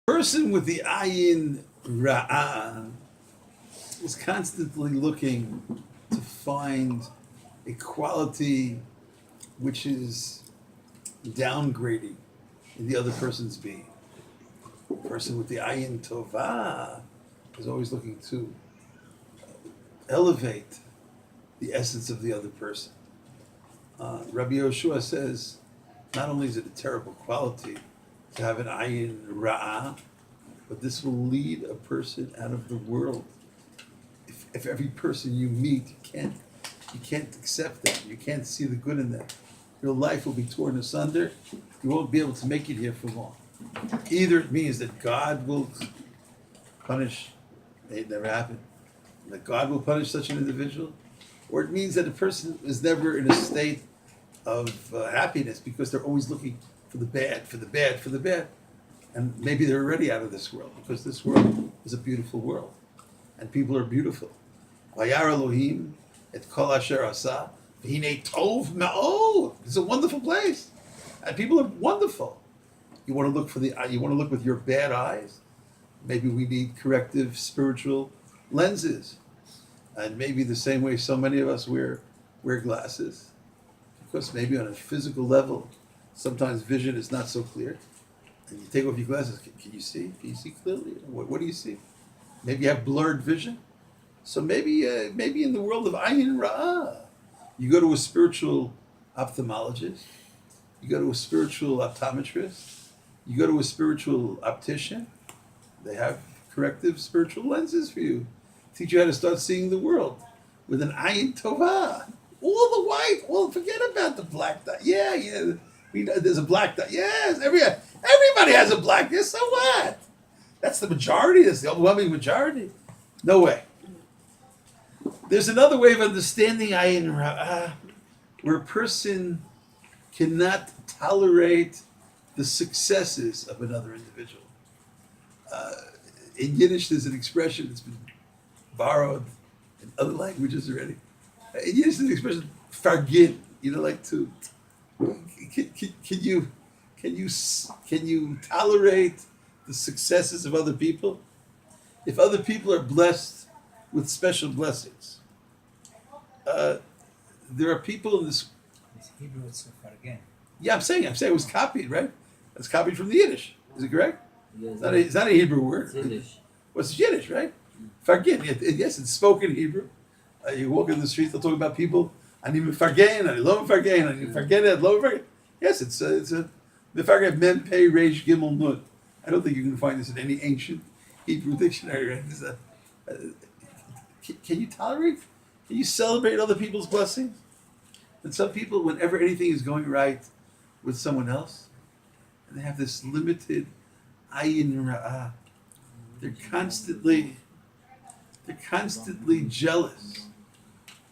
Person with the ayin ra'ah is constantly looking to find a quality which is downgrading in the other person's being. The person with the ayin tovah is always looking to elevate the essence of the other person. Rabbi Yoshua says, not only is it a terrible quality to have an ayin ra'ah, but this will lead a person out of the world. If every person you meet, you can't accept them, you can't see the good in them. Your life will be torn asunder. You won't be able to make it here for long. Either it means that God will punish, it never happened, that God will punish such an individual, or it means that a person is never in a state of happiness because they're always looking for the bad, for the bad, for the bad. And maybe they're already out of this world because this world is a beautiful world and people are beautiful. Vayar Elohim et kol asher asa v'hinei tov ma'od. It's a wonderful place, and people are wonderful. You want to look with your bad eyes. Maybe we need corrective spiritual lenses, and maybe the same way so many of us wear glasses, because maybe on a physical level, sometimes vision is not so clear. And you take off your glasses, can you see? Can you see clearly? What do you see? Maybe you have blurred vision. So maybe in the world of ayin ra'ah, you go to a spiritual ophthalmologist, you go to a spiritual optometrist, you go to a spiritual optician. They have corrective spiritual lenses for you. Teach you how to start seeing the world with an ayin tovah. All the white, forget about the black dot. Yeah. There's a black dot. Yes, everybody has a black dot. So what? That's the majority. That's the overwhelming majority. No way. There's another way of understanding ayin ra'ah, where a person cannot tolerate the successes of another individual. In Yiddish, there's an expression that's been borrowed in other languages already. In Yiddish, there's an expression, fargin. Like to. Can you tolerate the successes of other people? If other people are blessed with special blessings, there are people in this. It's Hebrew, it's again. Yeah, I'm saying it was copied, right? It's copied from the Yiddish. Is it correct? Yes, It's not a Hebrew word. It's Yiddish. Well, it's Yiddish, right? Fargin. Yes, it's spoken Hebrew. You walk in the street, they'll talk about people. Ani mefargen, ani lo mefargen, ani mefargenet, lo mefargen. Yes, it's a mefargen mem pei reish gimel nun. I don't think you can find this in any ancient Hebrew dictionary. Right? Can you tolerate? Can you celebrate other people's blessings? And some people, whenever anything is going right with someone else, and they have this limited ayin ra'ah, they're constantly jealous.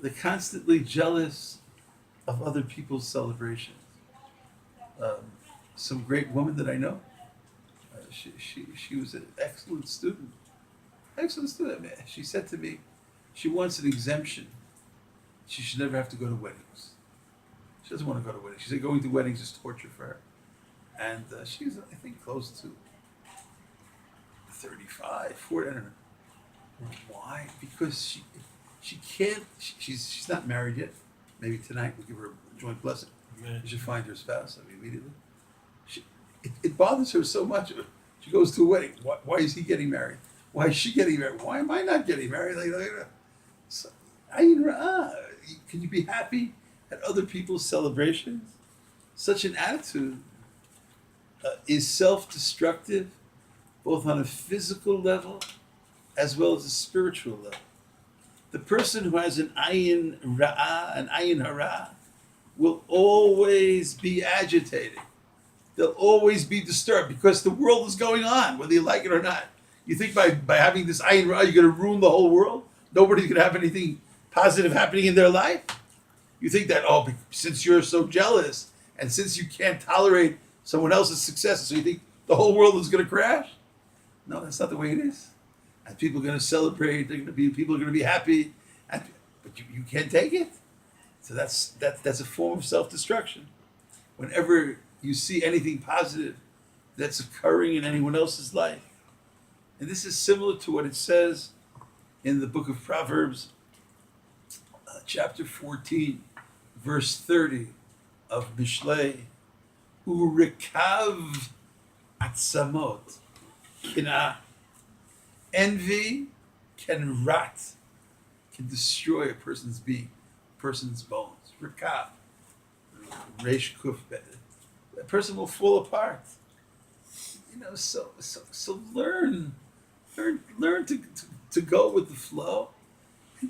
They're constantly jealous of other people's celebrations. Some great woman that I know, she was an excellent student. She said to me, she wants an exemption. She should never have to go to weddings. She doesn't want to go to weddings. She said going to weddings is torture for her. And she's, I think, close to 35, 40, I don't know. Why? Because she can't, she's not married yet. Maybe tonight we'll give her a joint blessing. Amen. You should find her spouse immediately. It bothers her so much. She goes to a wedding. Why is he getting married? Why is she getting married? Why am I not getting married? So, ayin ra'ah. Can you be happy at other people's celebrations? Such an attitude is self-destructive, both on a physical level as well as a spiritual level. The person who has an ayin ra'ah, an ayin hara, will always be agitated. They'll always be disturbed because the world is going on, whether you like it or not. You think by having this ayin ra'ah, you're going to ruin the whole world? Nobody's going to have anything positive happening in their life? You think that, since you're so jealous and since you can't tolerate someone else's success, so you think the whole world is going to crash? No, that's not the way it is. And people are going to celebrate. People are going to be happy, but you can't take it. So that's a form of self-destruction. Whenever you see anything positive that's occurring in anyone else's life. And this is similar to what it says in the book of Proverbs, chapter 14, verse 30 of Mishlei, Urekav atzamot, kinah. Envy can rot, can destroy a person's being, person's bones. Rekav, Reish Kuf, a person will fall apart. So learn to go with the flow,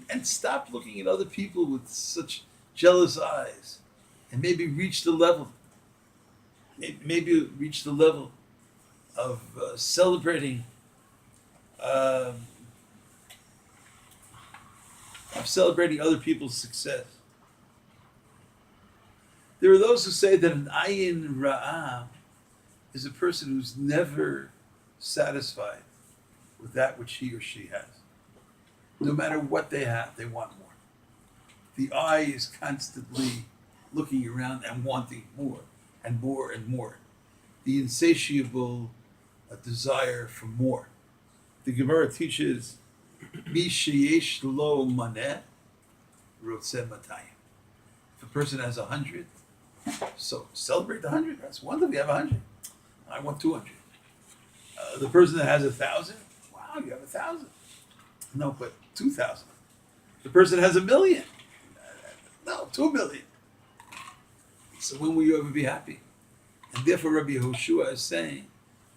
and stop looking at other people with such jealous eyes, and maybe reach the level of celebrating other people's success. There are those who say that an ayin ra'ah is a person who's never satisfied with that which he or she has. No matter what they have, they want more. The eye is constantly looking around and wanting more and more and more. The insatiable desire for more. The Gemara teaches, Mi sheyesh lo maneh rotzeh matayim. If a person has 100, so celebrate the 100. That's wonderful. You have 100. I want 200. The person that has 1,000, wow, you have 1,000. No, but 2,000. The person that has 1,000,000, no, 2,000,000. So when will you ever be happy? And therefore, Rabbi Yehoshua is saying,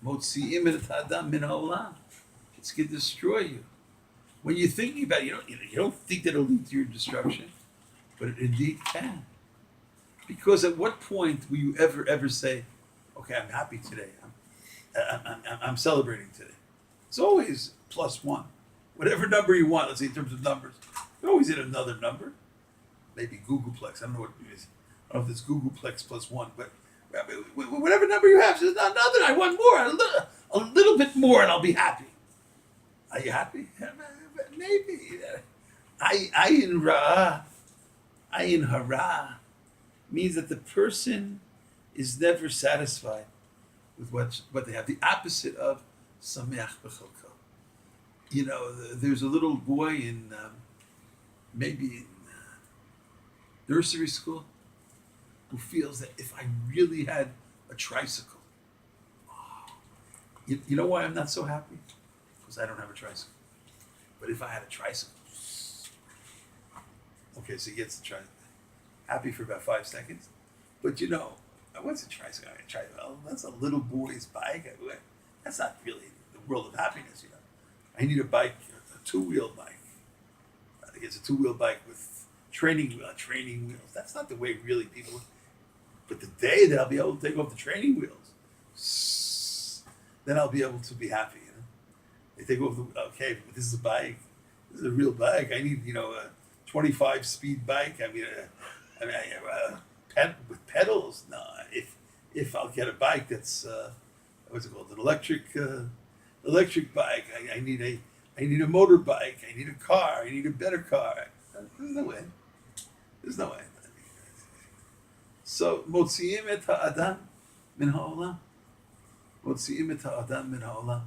Motzi'im et ha'adam min ha'olam. It's going to destroy you. When you're thinking about it, you don't think that it'll lead to your destruction, but it indeed can. Because at what point will you ever say, okay, I'm happy today. I'm celebrating today. It's always +1. Whatever number you want, let's say in terms of numbers. You always hit another number. Maybe Googleplex. I don't know what it is. I don't know if it's Googleplex +1, but whatever number you have, says, another, I want more, a little bit more, and I'll be happy. Are you happy? Maybe. Ayin hara means that the person is never satisfied with what they have. The opposite of sameach b'chalko. There's a little boy in maybe nursery school who feels that if I really had a tricycle, you know why I'm not so happy? Because I don't have a tricycle. But if I had a tricycle, okay, so he gets the tricycle. Happy for about 5 seconds. But what's a tricycle? That's a little boy's bike. That's not really the world of happiness, I need a bike, a 2-wheel bike. I think it's a 2-wheel bike with training wheels. That's not the way really people. But the day that I'll be able to take off the training wheels, then I'll be able to be happy. They take off but this is a bike. This is a real bike. I need a 25-speed bike. With pedals. No, if I'll get a bike that's what's it called, an electric bike. I need a motorbike. I need a car. I need a better car. There's no way. So motzi'im et ha'adam min ha'olam. Motzi'im et ha'adam min ha'olam.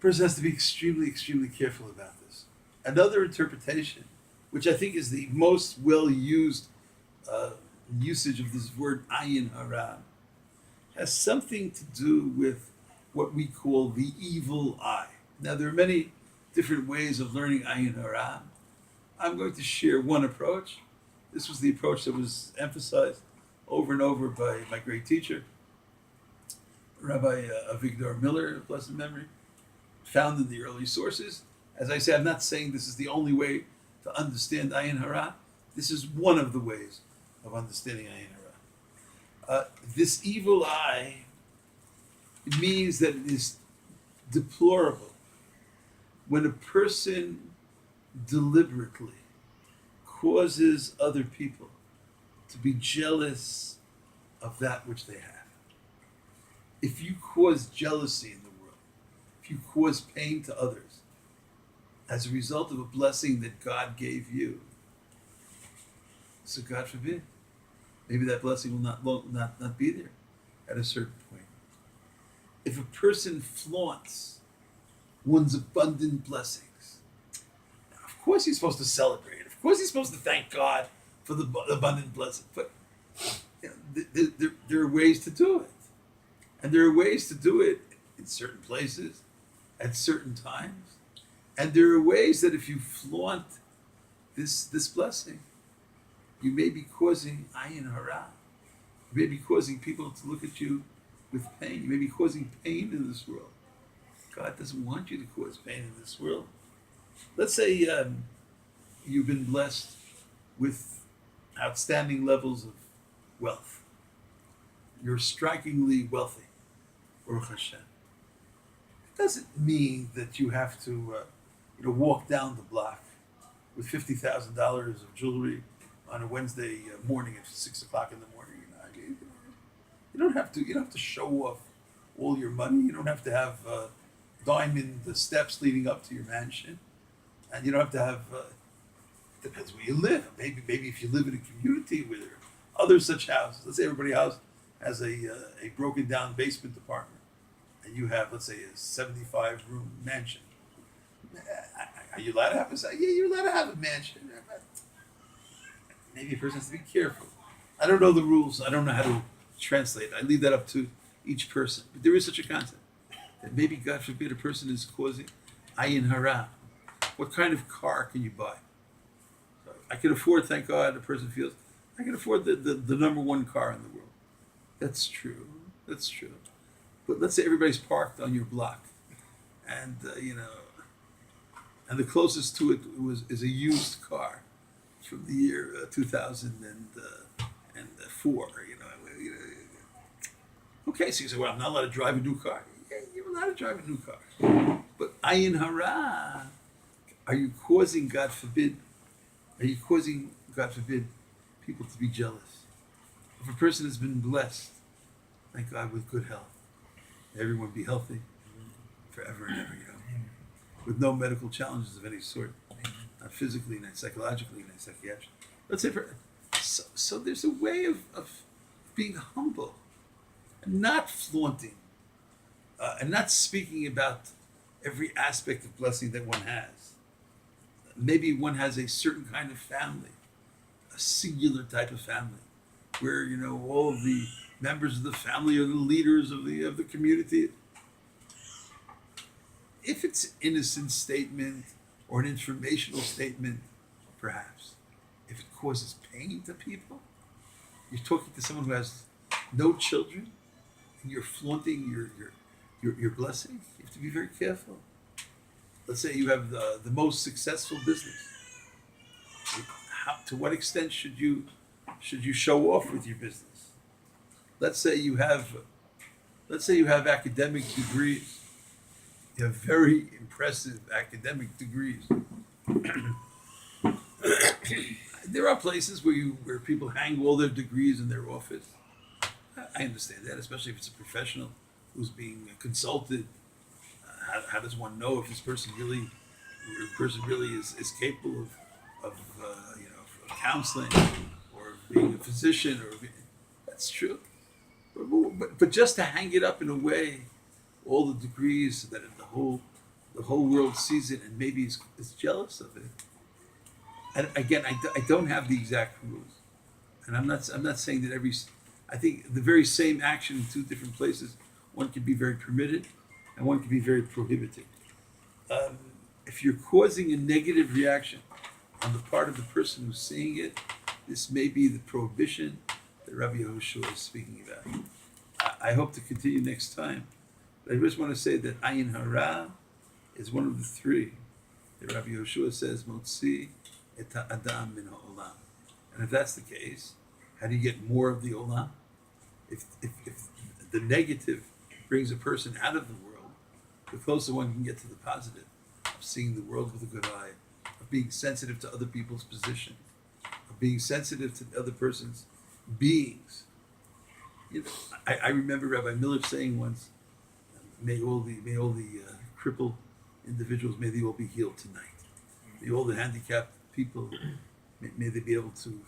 Person has to be extremely, extremely careful about this. Another interpretation, which I think is the most well-used usage of this word ayin hara, has something to do with what we call the evil eye. Now, there are many different ways of learning ayin hara. I'm going to share one approach. This was the approach that was emphasized over and over by my great teacher, Rabbi Avigdor Miller, of blessed memory, found in the early sources. As I say, I'm not saying this is the only way to understand ayin hara. This is one of the ways of understanding ayin hara. This evil eye means that it is deplorable when a person deliberately causes other people to be jealous of that which they have. If you cause jealousy in the world, if you cause pain to others as a result of a blessing that God gave you, so God forbid, maybe that blessing will not be there at a certain point. if a person flaunts one's abundant blessings, of course he's supposed to celebrate. Of course he's supposed to thank God for the abundant blessing. But there are ways to do it. And there are ways to do it in certain places, at certain times. And there are ways that if you flaunt this blessing, you may be causing ayin hara. You may be causing people to look at you with pain. You may be causing pain in this world. God doesn't want you to cause pain in this world. Let's say you've been blessed with outstanding levels of wealth. You're strikingly wealthy, Baruch Hashem. It doesn't mean that you have to walk down the block with $50,000 of jewelry on a Wednesday morning at 6 o'clock in the morning. You don't have to. You don't have to show off all your money. You don't have to have diamond steps leading up to your mansion, and you don't have to have. Depends where you live. Maybe if you live in a community where there are other such houses. Let's say everybody's house has a broken down basement apartment, and you have, let's say, a 75-room mansion. Are you allowed to have a? Yeah, you're allowed to have a mansion. Maybe a person has to be careful. I don't know the rules. I don't know how to translate. I leave that up to each person. But there is such a concept that maybe, God forbid, a person is causing ayin hara. What kind of car can you buy? I can afford, thank God, a person feels, I can afford the number one car in the world. That's true. That's true. But let's say everybody's parked on your block, and and the closest to it is a used car from the year 2004. Okay, so you say, well, I'm not allowed to drive a new car. Yeah, you're allowed to drive a new car. But ayin hara, are you causing, God forbid, people to be jealous? If a person has been blessed, thank God, with good health, everyone be healthy forever and ever, with no medical challenges of any sort, not physically, not psychologically, not psychiatrically. Let's say, so there's a way of being humble and not flaunting and not speaking about every aspect of blessing that one has. Maybe one has a certain kind of family, a singular type of family, where all of the members of the family are the leaders of the community. If it's an innocent statement or an informational statement, perhaps. If it causes pain to people, you're talking to someone who has no children, and you're flaunting your blessing. You have to be very careful. Let's say you have the most successful business. To what extent should you show off with your business? Let's say you have academic degrees. You have very impressive academic degrees. There are places where people hang all their degrees in their office. I understand that, especially if it's a professional who's being consulted. How does one know if this person really is capable of counseling or being a physician? That's true. But just to hang it up in a way, all the degrees, so that the whole world sees it and maybe is jealous of it. And again, I don't have the exact rules, and I'm not saying that I think the very same action in two different places, one can be very permitted, and one can be very prohibited. If you're causing a negative reaction on the part of the person who's seeing it, this may be the prohibition that Rabbi Yehoshua is speaking about. I hope to continue next time. But I just want to say that ayin hara is one of the three that Rabbi Yehoshua says, Motzi et ha'adam min ha'olam. And if that's the case, how do you get more of the olam? If the negative brings a person out of the world, the closer one can get to the positive, of seeing the world with a good eye, of being sensitive to other people's position, of being sensitive to the other person's beings. I remember Rabbi Miller saying once, may all the crippled individuals, may they all be healed tonight. May all the handicapped people, may they be able to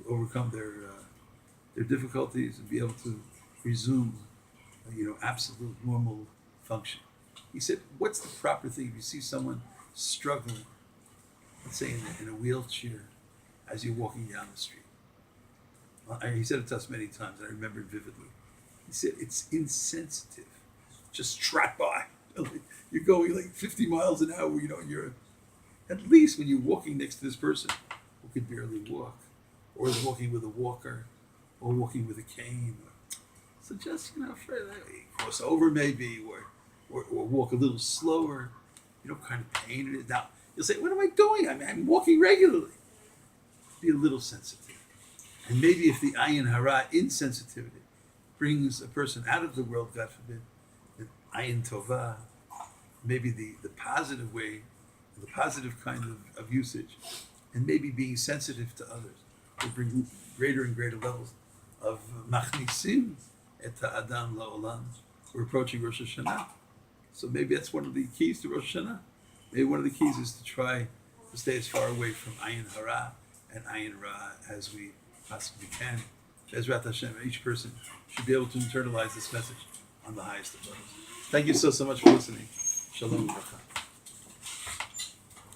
overcome their difficulties and be able to resume absolute normal function. He said, what's the proper thing if you see someone struggling, let's say in a wheelchair, as you're walking down the street? He said it to us many times, and I remember it vividly. He said, it's insensitive. Just trot by. You're going like 50 miles an hour, you're, at least when you're walking next to this person who could barely walk, or is walking with a walker, or walking with a cane. So just, cross over maybe, or walk a little slower, kind of pain it. Now, you'll say, what am I doing? I'm walking regularly. Be a little sensitive. And maybe if the ayin hara, insensitivity, brings a person out of the world, God forbid, the ayin tova, maybe the positive way, the positive kind of usage, and maybe being sensitive to others, will bring greater and greater levels of machlisim et ha'adam la'olam. We're approaching Rosh Hashanah. So maybe that's one of the keys to Rosh Hashanah. Maybe one of the keys is to try to stay as far away from ayin hara and ayin ra as we possibly can. Bezrat Hashem, each person should be able to internalize this message on the highest of levels. Thank you so much for listening. Shalom Aleichem.